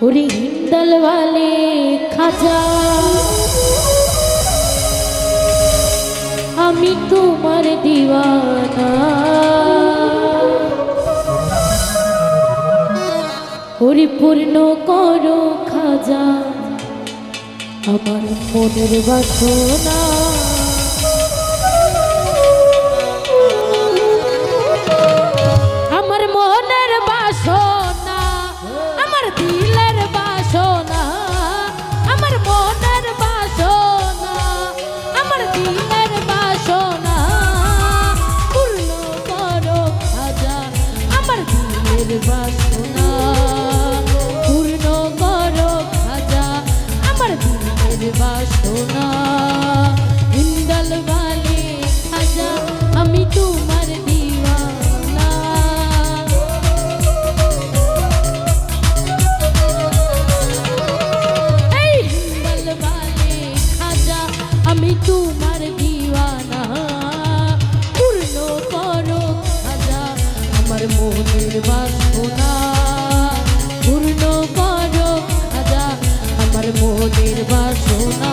ওরে হিন্দল वाले খাজা আমি তোমার দিওয়ানা ওরে পূর্ণ করো খাজা আমার মনের বাসনা আমার মনের বাসনা আমার দিলের বাসনা আমার মনের বাসনা আমার দিলের বাসনা পূর্ণ করো খাজা আমার দিলের বাসনা পূর্ণ করো খাজা আমার দিলের বাসনা হিন্দল वाले খাজা আমি তোমার দিওয়ানা এই হিন্দল वाले খাজা আমি তোমার দিওয়ানা পূর্ণ করো খাজা আমার মনের বাসনা পূর্ণ করো খাজা আমার মনের বাসনা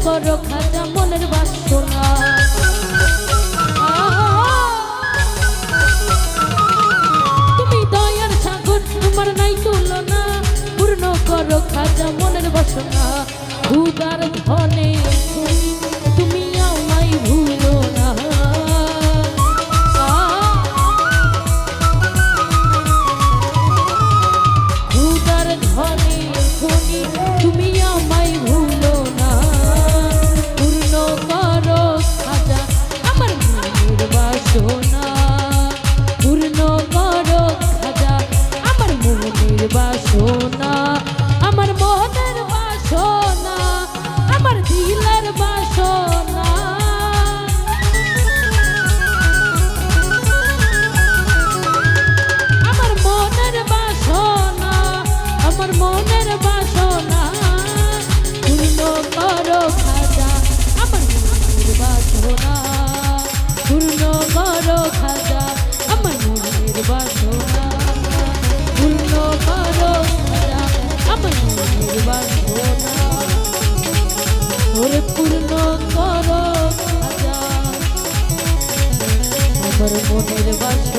করো খাজা মনের বাসনা তুমি দয়ার সাগর তোমার নাই তুলনা পূর্ণ করো খাজা মনের বাসনা ক্ষুধার ধনে তুমি আমায় ভুলো না ক্ষুধার ধনে তুমি আমায় ভুলো না পূর্ণ করো খাজা আমার মনের বাসনা পূর্ণ করো খাজা আমার মনের বাসনা আমার মনের বাসনা আমার দিলের বাসনা আমার মনের বাসনা আমার মনের বাসনা পূর্ণ করো খাজা আমার মনের বাসনা পূর্ণ করো খাজা আমার মনের বাসনা পূর্ণ করো খাজা আমার মনের বাসনা ওরে পূর্ণ করো খাজা আমার মনের বাসনা